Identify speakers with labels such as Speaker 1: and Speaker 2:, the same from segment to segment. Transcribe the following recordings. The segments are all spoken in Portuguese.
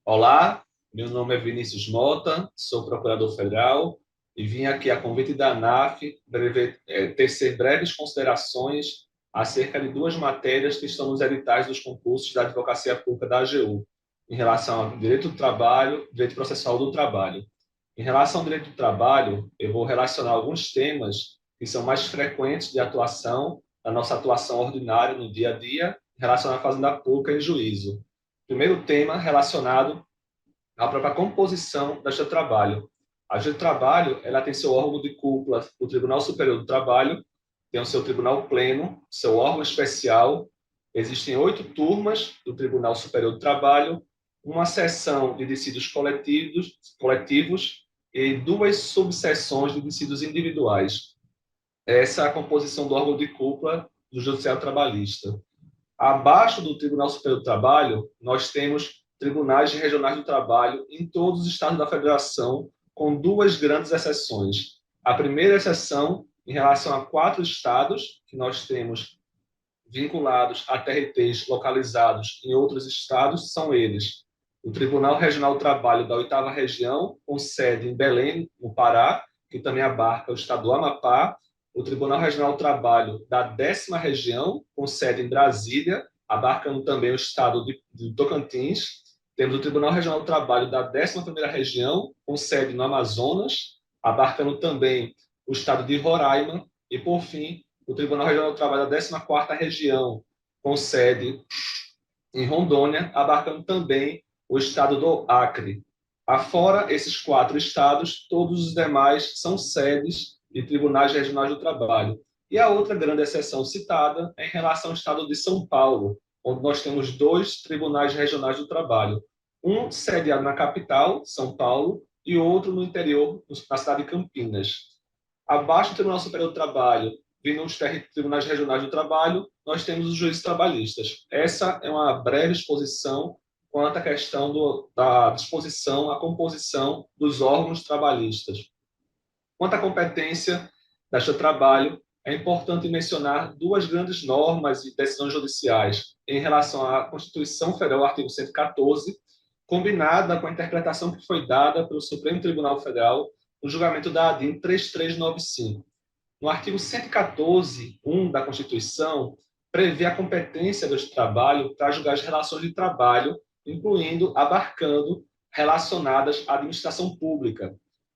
Speaker 1: Olá, meu nome é Vinícius Mota, sou procurador federal e vim aqui a convite da ANAF tecer breves considerações acerca de duas matérias que estão nos editais dos concursos da Advocacia Pública da AGU, em relação ao direito do trabalho e direito processual do trabalho. Em relação ao direito do trabalho, eu vou relacionar alguns temas que são mais frequentes de atuação, da nossa atuação ordinária no dia a dia, relacionada à fazenda pública e juízo. Primeiro tema relacionado à própria composição da Justiça do Trabalho. A Justiça do Trabalho, ela tem seu órgão de cúpula, o Tribunal Superior do Trabalho, tem o seu Tribunal Pleno, seu órgão especial. Existem 8 turmas do Tribunal Superior do Trabalho, uma seção de dissídios coletivos e duas subseções de dissídios individuais. Essa é a composição do órgão de cúpula do Judiciário Trabalhista. Abaixo do Tribunal Superior do Trabalho, nós temos tribunais regionais do trabalho em todos os estados da federação, com duas grandes exceções. A primeira exceção, em relação a 4 estados, que nós temos vinculados a TRTs localizados em outros estados, são eles: o Tribunal Regional do Trabalho da 8ª Região, com sede em Belém, no Pará, que também abarca o estado do Amapá; o Tribunal Regional do Trabalho da 10ª Região, com sede em Brasília, abarcando também o estado de Tocantins. Temos o Tribunal Regional do Trabalho da 11ª Região, com sede no Amazonas, abarcando também o estado de Roraima. E, por fim, o Tribunal Regional do Trabalho da 14ª Região, com sede em Rondônia, abarcando também o estado do Acre. Afora esses 4 estados, todos os demais são sedes de tribunais regionais do trabalho. E a outra grande exceção citada é em relação ao estado de São Paulo, onde nós temos 2 tribunais regionais do trabalho. Um sediado na capital, São Paulo, e outro no interior, na cidade de Campinas. Abaixo do Tribunal Superior do Trabalho, vindo os tribunais regionais do trabalho, nós temos os juízes trabalhistas. Essa é uma breve exposição quanto à questão da disposição, a composição dos órgãos trabalhistas. Quanto à competência desta trabalho, é importante mencionar duas grandes normas e decisões judiciais em relação à Constituição Federal, artigo 114, combinada com a interpretação que foi dada pelo Supremo Tribunal Federal no julgamento da ADIM 3395. No artigo 114(1) da Constituição, prevê a competência do trabalho para julgar as relações de trabalho, abarcando relacionadas à administração pública.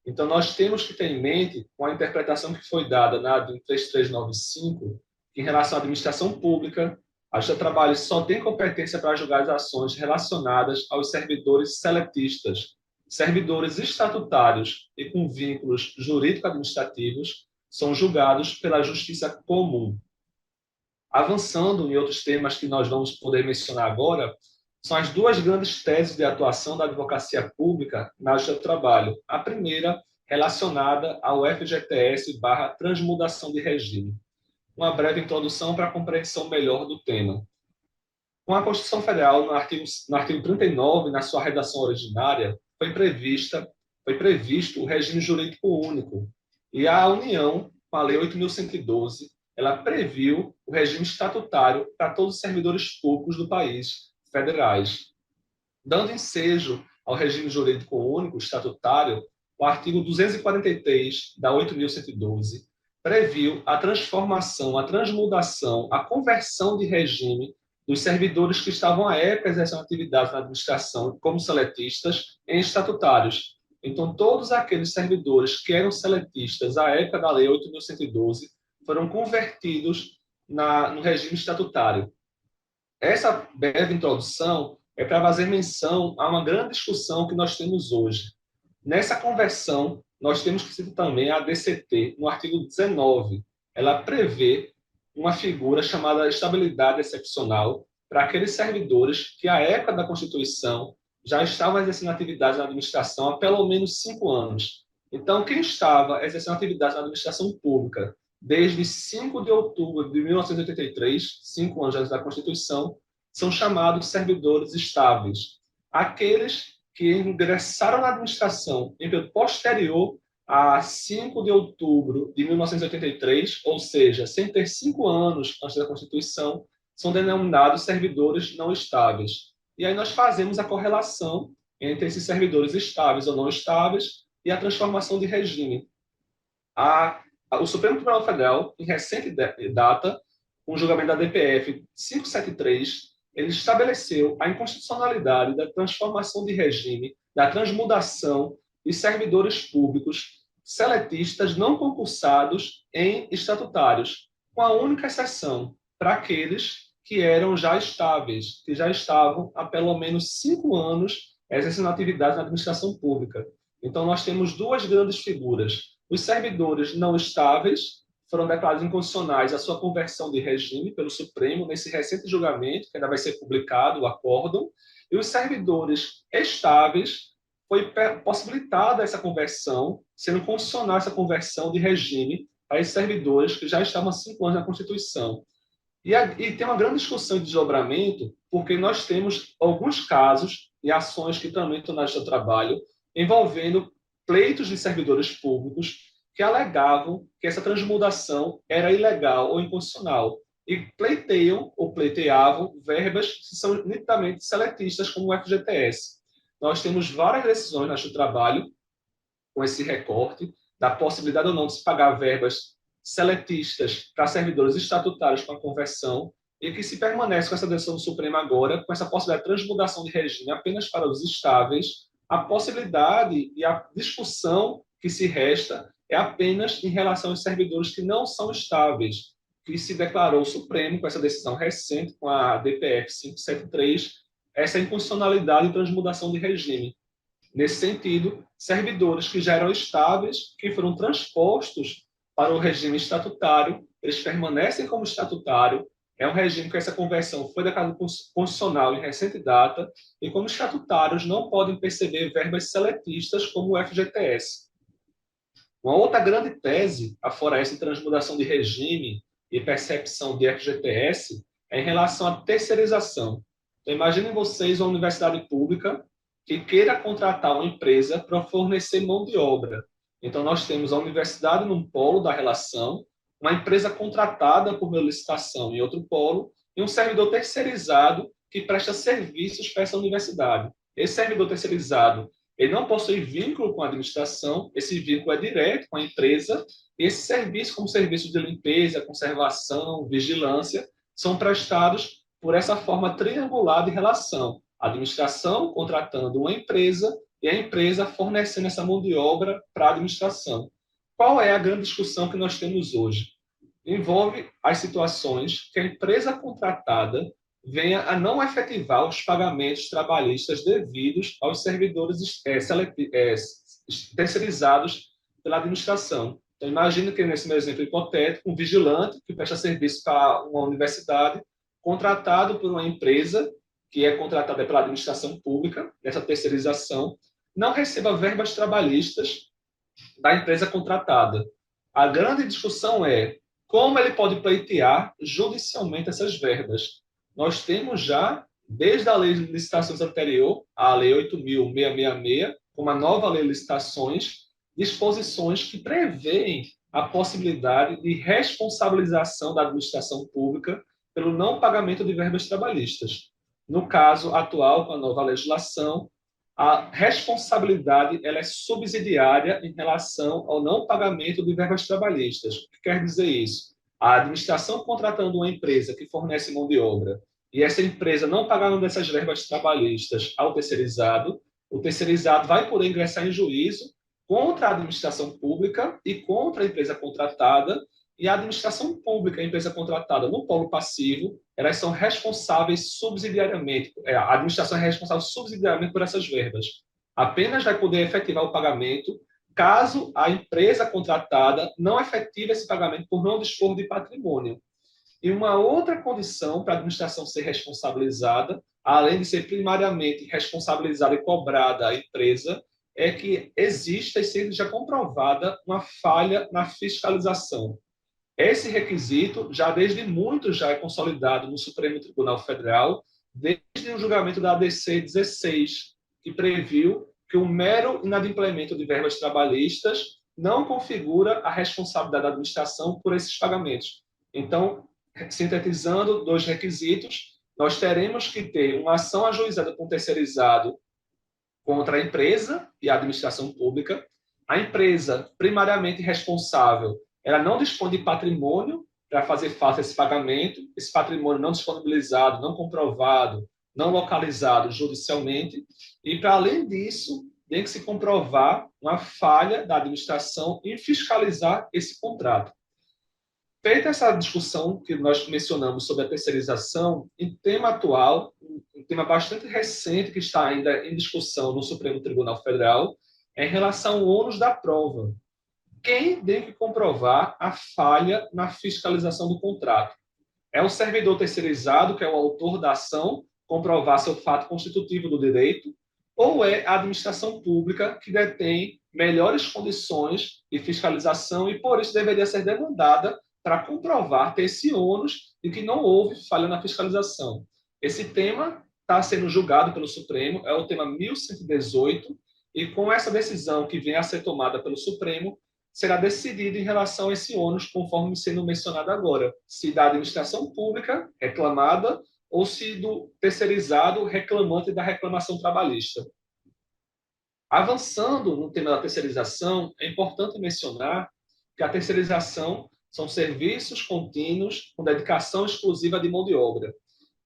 Speaker 1: Então, nós temos que ter em mente, com a interpretação que foi dada na ADIM 3395, que em relação à administração pública, a Justiça do Trabalho só tem competência para julgar as ações relacionadas aos servidores seletistas, servidores estatutários e com vínculos jurídico-administrativos são julgados pela Justiça Comum. Avançando em outros temas que nós vamos poder mencionar agora, são as duas grandes teses de atuação da advocacia pública na Justiça do Trabalho. A primeira, relacionada ao FGTS/transmudação de regime. Uma breve introdução para a compreensão melhor do tema. Com a Constituição Federal, no artigo 39, na sua redação originária, foi previsto o regime jurídico único. E a União, com a Lei 8.112, ela previu o regime estatutário para todos os servidores públicos do país, federais. Dando ensejo ao regime jurídico único estatutário, o artigo 243 da 8.112 previu a transformação, a transmudação, a conversão de regime dos servidores que estavam à época exercendo atividades na administração como seletistas em estatutários. Então, todos aqueles servidores que eram seletistas à época da Lei 8.112 foram convertidos no regime estatutário. Essa breve introdução é para fazer menção a uma grande discussão que nós temos hoje. Nessa conversão, nós temos que citar também a ADCT, no artigo 19. Ela prevê uma figura chamada estabilidade excepcional para aqueles servidores que, à época da Constituição, já estavam exercendo atividades na administração há pelo menos 5 anos. Então, quem estava exercendo atividades na administração pública desde 5 de outubro de 1983, 5 anos antes da Constituição, são chamados servidores estáveis. Aqueles que ingressaram na administração em período posterior a 5 de outubro de 1983, ou seja, sem ter 5 anos antes da Constituição, são denominados servidores não estáveis. E aí nós fazemos a correlação entre esses servidores estáveis ou não estáveis e a transformação de regime. O Supremo Tribunal Federal, em recente data, com o julgamento da DPF 573, ele estabeleceu a inconstitucionalidade da transformação de regime, da transmudação de servidores públicos seletistas não concursados em estatutários, com a única exceção para aqueles que eram já estáveis, que já estavam há pelo menos 5 anos exercendo atividade na administração pública. Então, nós temos duas grandes figuras. Os servidores não estáveis foram declarados inconstitucionais a sua conversão de regime pelo Supremo nesse recente julgamento, que ainda vai ser publicado, o acórdão, e os servidores estáveis foi possibilitada essa conversão, sendo constitucional essa conversão de regime para esses servidores que já estavam há 5 anos na Constituição. E tem uma grande discussão de desdobramento, porque nós temos alguns casos e ações que também estão na Justiça do Trabalho, envolvendo pleitos de servidores públicos que alegavam que essa transmudação era ilegal ou inconstitucional e pleiteiam ou pleiteavam verbas que são nitidamente seletistas, como o FGTS. Nós temos várias decisões na Justiça do Trabalho com esse recorte da possibilidade ou não de se pagar verbas seletistas para servidores estatutários com a conversão e que se permanece com essa decisão do Supremo agora, com essa possibilidade de transmudação de regime apenas para os estáveis, a possibilidade e a discussão que se resta é apenas em relação aos servidores que não são estáveis, que se declarou o Supremo com essa decisão recente, com a DPF 573, essa inconstitucionalidade e transmudação de regime. Nesse sentido, servidores que já eram estáveis, que foram transpostos para o regime estatutário, eles permanecem como estatutário. É um regime que essa conversão foi declarada constitucional em recente data e como estatutários não podem perceber verbas seletistas como o FGTS. Uma outra grande tese, afora essa transmudação de regime e percepção de FGTS, é em relação à terceirização. Então, imaginem vocês uma universidade pública que queira contratar uma empresa para fornecer mão de obra. Então, nós temos a universidade num polo da relação, uma empresa contratada por meio de licitação em outro polo, e um servidor terceirizado que presta serviços para essa universidade. Esse servidor terceirizado, ele não possui vínculo com a administração, esse vínculo é direto com a empresa, e esses serviços, como serviços de limpeza, conservação, vigilância, são prestados por essa forma triangular de relação. A administração contratando uma empresa e a empresa fornecendo essa mão de obra para a administração. Qual é a grande discussão que nós temos hoje? Envolve as situações que a empresa contratada venha a não efetivar os pagamentos trabalhistas devidos aos servidores terceirizados pela administração. Então, imagine que, nesse meu exemplo hipotético, um vigilante que presta serviço para uma universidade, contratado por uma empresa que é contratada pela administração pública, dessa terceirização, não receba verbas trabalhistas da empresa contratada. A grande discussão é como ele pode pleitear judicialmente essas verbas. Nós temos já, desde a lei de licitações anterior, a lei 8.666, como a nova lei de licitações, disposições que prevêem a possibilidade de responsabilização da administração pública pelo não pagamento de verbas trabalhistas. No caso atual, com a nova legislação, a responsabilidade ela é subsidiária em relação ao não pagamento de verbas trabalhistas. O que quer dizer isso? A administração contratando uma empresa que fornece mão de obra e essa empresa não pagando dessas verbas trabalhistas ao terceirizado, o terceirizado vai poder ingressar em juízo contra a administração pública e contra a empresa contratada, e a administração pública e a empresa contratada no polo passivo, elas são responsáveis subsidiariamente, a administração é responsável subsidiariamente por essas verbas. Apenas vai poder efetivar o pagamento caso a empresa contratada não efetive esse pagamento por não dispor de patrimônio. E uma outra condição para a administração ser responsabilizada, além de ser primariamente responsabilizada e cobrada a empresa, é que exista e seja comprovada uma falha na fiscalização. Esse requisito, já desde muito, já é consolidado no Supremo Tribunal Federal, desde o julgamento da ADC 16, que previu que o mero inadimplemento de verbas trabalhistas não configura a responsabilidade da administração por esses pagamentos. Então, sintetizando dois requisitos, nós teremos que ter uma ação ajuizada por um terceirizado contra a empresa e a administração pública. A empresa, primariamente responsável, ela não dispõe de patrimônio para fazer face a esse pagamento, esse patrimônio não disponibilizado, não comprovado, não localizado judicialmente, e, para além disso, tem que se comprovar uma falha da administração em fiscalizar esse contrato. Feita essa discussão que nós mencionamos sobre a terceirização, em tema atual, um tema bastante recente que está ainda em discussão no Supremo Tribunal Federal, é em relação ao ônus da prova. Quem tem que comprovar a falha na fiscalização do contrato? É o servidor terceirizado, que é o autor da ação, comprovar seu fato constitutivo do direito, ou é a administração pública que detém melhores condições de fiscalização e, por isso, deveria ser demandada para comprovar ter esse ônus de que não houve falha na fiscalização. Esse tema está sendo julgado pelo Supremo, é o tema 1118, e com essa decisão que vem a ser tomada pelo Supremo, será decidido em relação a esse ônus, conforme sendo mencionado agora, se da administração pública reclamada ou se do terceirizado reclamante da reclamação trabalhista. Avançando no tema da terceirização, é importante mencionar que a terceirização são serviços contínuos com dedicação exclusiva de mão de obra.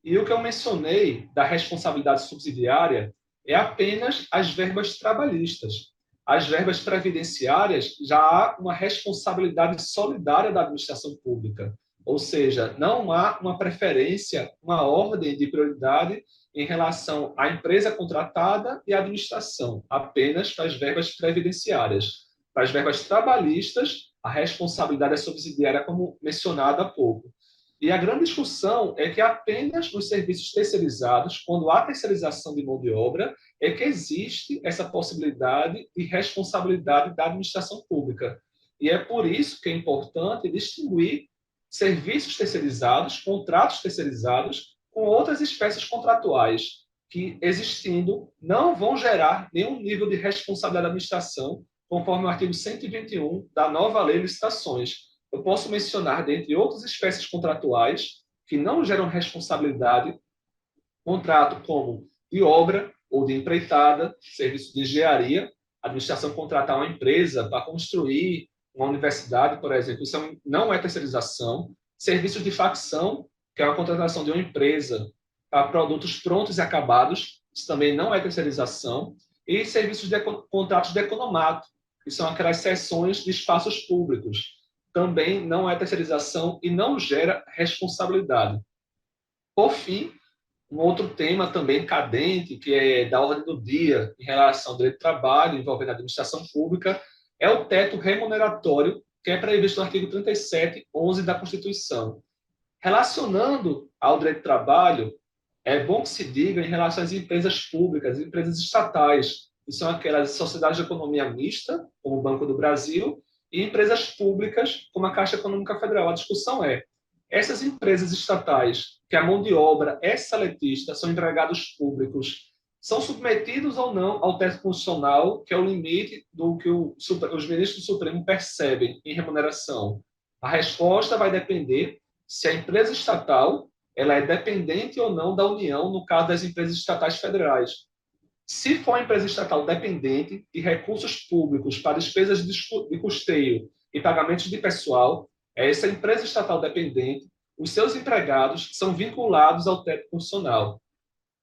Speaker 1: E o que eu mencionei da responsabilidade subsidiária é apenas as verbas trabalhistas. As verbas previdenciárias já há uma responsabilidade solidária da administração pública, ou seja, não há uma preferência, uma ordem de prioridade em relação à empresa contratada e à administração, apenas para as verbas previdenciárias. Para as verbas trabalhistas, a responsabilidade é subsidiária, como mencionado há pouco. E a grande discussão é que apenas nos serviços terceirizados, quando há terceirização de mão de obra, é que existe essa possibilidade de responsabilidade da administração pública. E é por isso que é importante distinguir serviços terceirizados, contratos terceirizados, com outras espécies contratuais, que, existindo, não vão gerar nenhum nível de responsabilidade da administração, conforme o artigo 121 da nova Lei de Licitações. Eu posso mencionar, dentre outras espécies contratuais, que não geram responsabilidade, contrato como de obra ou de empreitada, serviço de engenharia, a administração contratar uma empresa para construir uma universidade, por exemplo, isso não é terceirização. Serviços de facção, que é a contratação de uma empresa para produtos prontos e acabados, isso também não é terceirização. E serviços de contratos de economato, que são aquelas cessões de espaços públicos, também não é terceirização e não gera responsabilidade. Por fim, um outro tema também cadente, que é da ordem do dia em relação ao direito do trabalho, envolvendo a administração pública, é o teto remuneratório, que é previsto no artigo 37(11) da Constituição. Relacionando ao direito do trabalho, é bom que se diga em relação às empresas públicas, empresas estatais, que são aquelas sociedades de economia mista, como o Banco do Brasil, e empresas públicas, como a Caixa Econômica Federal. A discussão é, essas empresas estatais, que a mão de obra é seletista, são empregados públicos, são submetidos ou não ao teto constitucional, que é o limite do que os ministros do Supremo percebem em remuneração? A resposta vai depender se a empresa estatal ela é dependente ou não da União, no caso das empresas estatais federais. Se for uma empresa estatal dependente de recursos públicos para despesas de custeio e pagamentos de pessoal, essa empresa estatal dependente, os seus empregados são vinculados ao teto constitucional.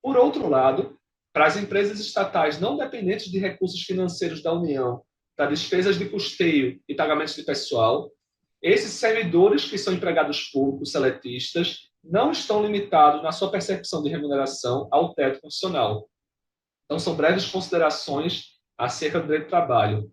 Speaker 1: Por outro lado, para as empresas estatais não dependentes de recursos financeiros da União, para despesas de custeio e pagamentos de pessoal, esses servidores que são empregados públicos seletistas não estão limitados na sua percepção de remuneração ao teto constitucional. Então, são breves considerações acerca do direito do trabalho.